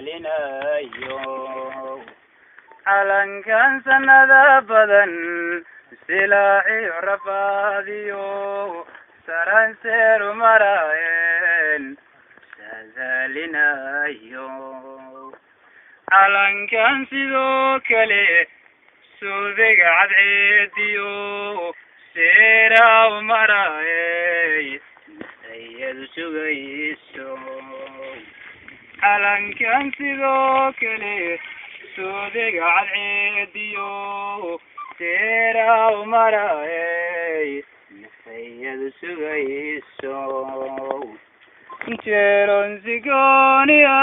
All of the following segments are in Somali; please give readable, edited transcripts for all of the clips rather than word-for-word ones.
saadaalinayo calankan sanada badan silaaciyo rafaadiyo saranseeru maraayeen saadaalinayo calankan sidoo kale suudiga cadceediyo seeraw maraayey ayadu sugayso calankan sidoo kale suudiga cadceediyo seeraw maraayey ayadu sugayso jeeron sigooniya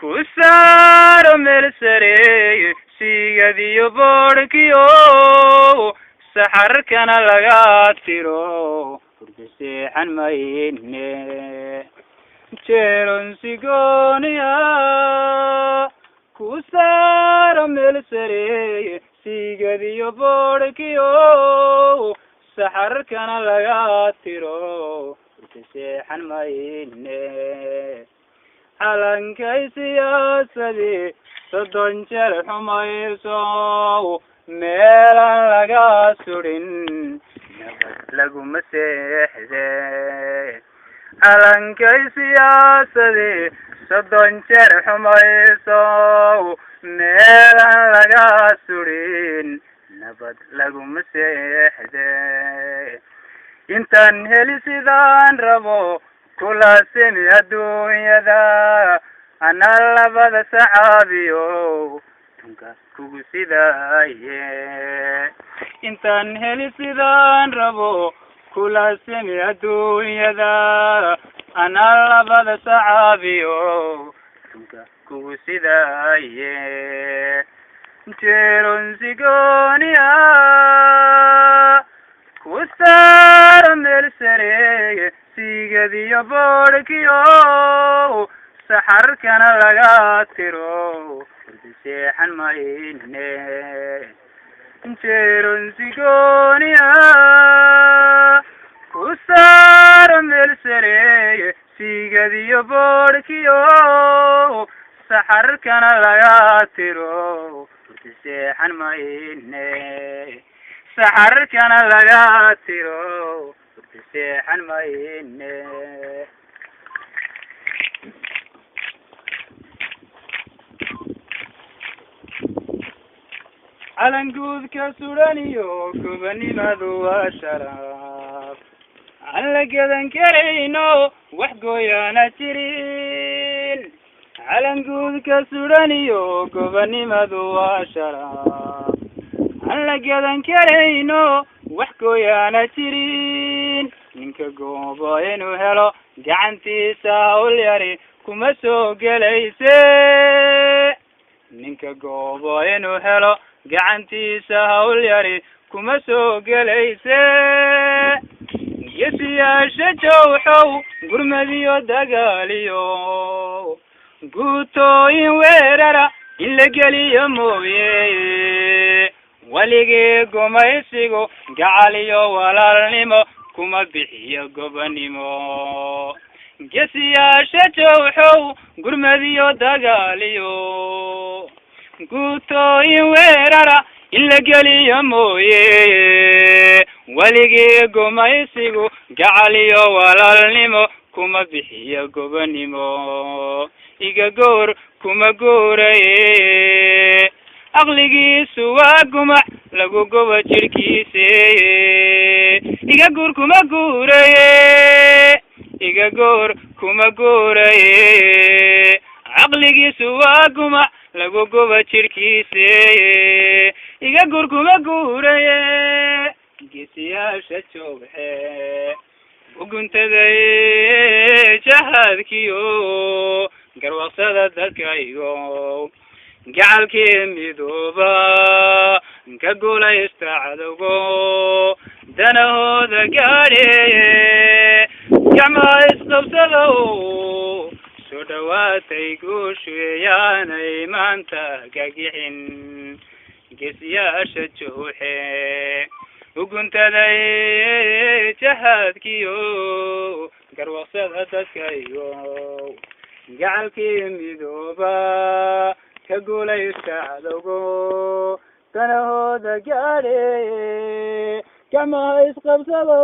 ku saaro meel sareeye sigadiyo boodhkiyo saxarkana laga tiro hurda seexan mayne jeeron sigooniya ku saaro meel sareeye sigadiyo boodhkiyo saxarkana laga tiro hurda seexan mayne calankay siyaasadii 30 jeer xumayso meelan laga surin nabad laguma seexde calankay siyaasadii 30 jeer xumayso meelan laga surin nabad laguma seexde intaan heli sidaan rabo kula simi adduunyada ana labada sacaabiyo tunka kugu sidaaye intaan heli sidaan rabo kula simi adduunyada ana labada sacaabiyo tunka kugu sidaaye jeeron sigooniya ku saaro meel sareeye sigadiyo boodhkiyo saxarkana laga tiro hurda seexan mayne jeeron sigooniya ku saaro meel sareeye sigadiyo boodhkiyo saxarkana laga tiro hurda seexan mayne saxarkana laga tiro hurda seexan mayne calan guudka sudhaniyo gobanimadu waa sharaf aan la gadan karayno wax gooyaana jirin calan guudka sudhaniyo gobanimadu waa sharaf aan la gadan karayno wax gooyaana jirin ninka goobo inuu helo gacantiisa hawl yari kuma soo gelayse ninka goobo inuu helo gacantiisa hawl yari kuma soo gelayse geesiyaasha jowxow gurmadiyo dagaaliyo guutooyin weerara in la geliyo mooye waligii gumaysigu gacaliyo walaalnimo kuma bixiyo gobonimo geesiyaasha jowxow gurmadiyo dagaaliyo guutooyin weerara in la geliyo mooye waligii gumaysigu gacaliyo walaalnimo kuma bixiyo gobonimo iga goor kuma guuraye aqligiisu waa gumac lagu gobo jirkiise iga goor kuma guuraye iga goor kuma guuraye aqligiisu waa gumac lagu gobo jirkiise iga goor kuma guuraye geesiyaasha jooxe uguntaday jahadkiyo garwaqsada dadkaygo gacalkii midooba ka guulaysta cadowgo danahooda gaadheeye gacmaha isqabsadow soo dhawaatay guusheeyaanay maanta gagixin geesiyaasha jooxe uguntaday jahadkiyo garwaqsada dadkaygo gacalkii midooba ka guulaysta cadowgo danahooda gaadhe gacmaha isqabsado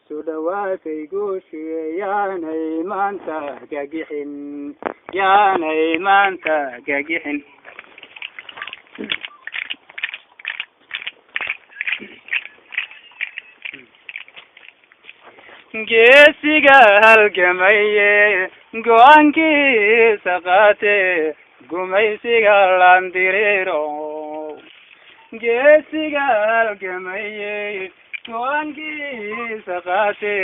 soo dhawaatay guushiye yaanay maanta gagixin geesiga halgamaye go-aankiisa qaate gumaysiga landiriiro geesiga halgamaye go-aankiisa qaate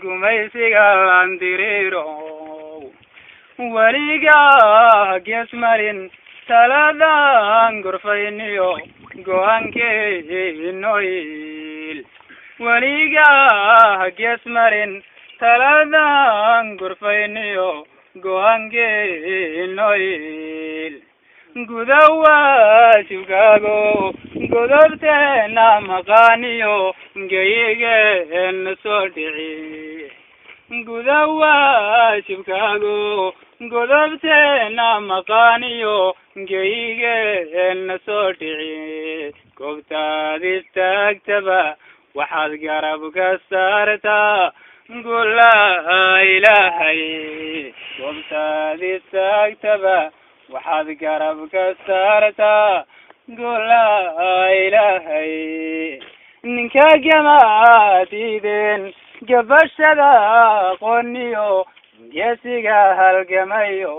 gumaysiga landiriiro weliga gees marin taladan gorfayniyo go-aankeenoil weliga gees marin taladan gorfayniyo go-aankeenoil gudawaajibkaago godobteena maqaaniyo geyigeena soo dhici gudawaajibkaago godobteena maqaaniyo geyigeena soo dhici goobtaad istaagtaba waxaad garab ka saartaa gulaha ilaahay goobtaad istaagtaba waxaad garab ka saartaa gulaha ilaahay ninka gamaadiideen gabashada aqooniyo geesiga halgamayo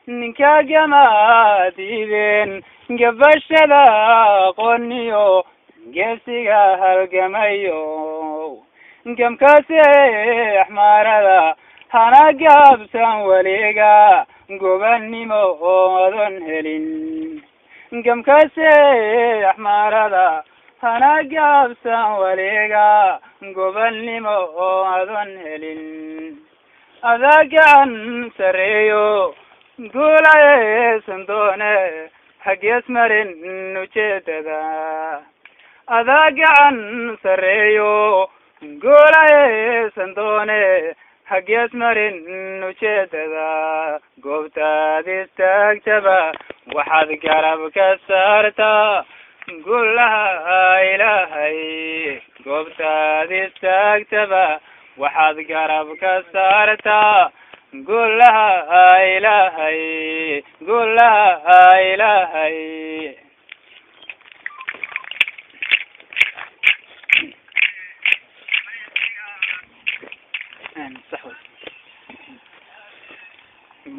ninka gamaadiideen gabashada aqooniyo geesiga halgamayo gamkaase axmaarada hana gaabsan weliga gobannimo oodon helin gamkaase axmaarada hana gaabsan weliga gobannimo oodon helin adaa gacan sareeyo guulaysan doone hagees marin ujeedada adaa gacan sareeyo guulaysan doone hagees marin ujeedada goobtaad istaagtaba waxaad garab ka saartaa gulaha ilaahay goobtaad istaagtaba waxaad garab ka saartaa gulaha ilaahay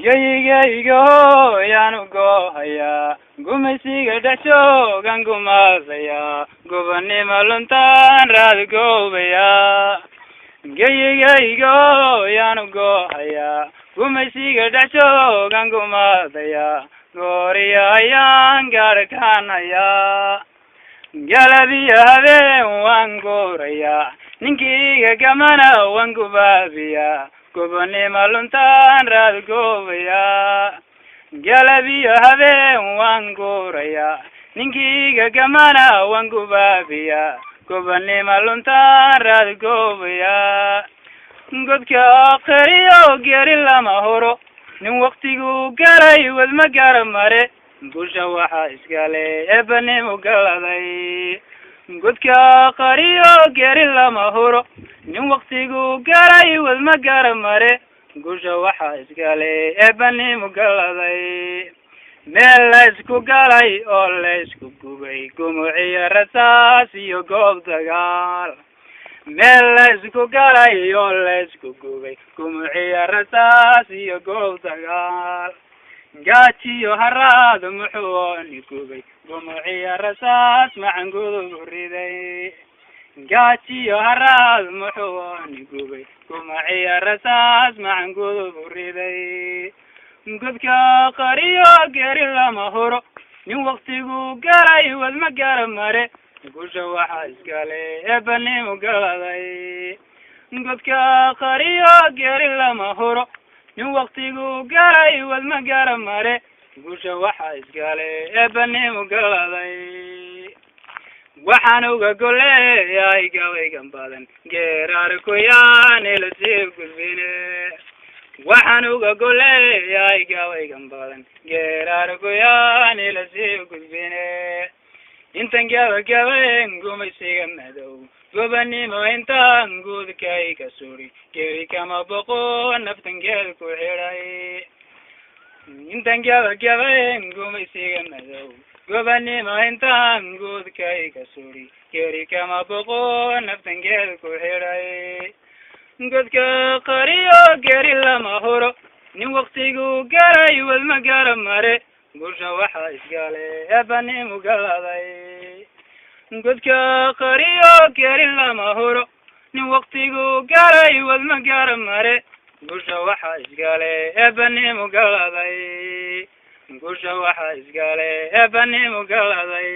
geyigaygo yaanu goohayaa gumaysiga dhex joogan gumaadayaa gobannimo luntaan raadgoobayaa geyigaygo yaanu goohayaa gumaysiga dhex joogan gumaadayaa gooriya ayaan gaadhkaanayaa galabiyo habeen waan goorayaa ninkiiga gamana waan gubaabiyaa gobannimo luntaan raadgoobayaa galabiyo habeen waan goorayaa ninkiiga gamana waan gubaabiyaa gobannimo luntaan raadgoobayaa godka qariyo geri lama horo nin waqtigu galay wadma gara mare bulsha waxaa iskale eebanimo galaday godka qariyo geri lama horo nin waqtigu galay wadma gara mare bulsha waxaa iskale eebanimo galaday meel laysku galay oo laysku gubay gumuciyo rasaas iyo goob dagaal meel laysku galay oo laysku gubay gumuciyo rasaas iyo goob dagaal gaajiyo haraad muxuuni gubay gumuciyo rasaas macan gudub riday gaajiyo haraad muxuuni gubay gumuciyo rasaas macan gudub riday godka qariyo geri lama horo nin waqtigu galay wadma gara mare bulsha waxaa iskale eebanimo galaday godka qariyo geri lama horo nin waqtigu galay wadma gara mare bulsha waxaa iskale eebanimo galaday waxaan uga goleeyahay gabaygan badan geeraar ku yaan ila sii gudbine waxaan uga goleeyahay gabaygan badan geeraar goyaan ila sii gudbine intan gabagabayn gumaysiga madow gobanimo intaan guudkay ka suri geeri kama boqo naftangeed ku xidhay intan gabagabayn gumaysiga madow gobanimo intaan guudkay ka suri geeri kama boqo naftangeed ku xidhay godka qariyo geeri lama huro nin waqtigu garay wadma gara mare bulsha waxaa isgale eebanimu galaday godka qariyo geeri lama huro nin waqtigu garay wadma gara mare bulsha waxaa isgale eebanimu galaday bulsha waxaa isgale eebanimu galaday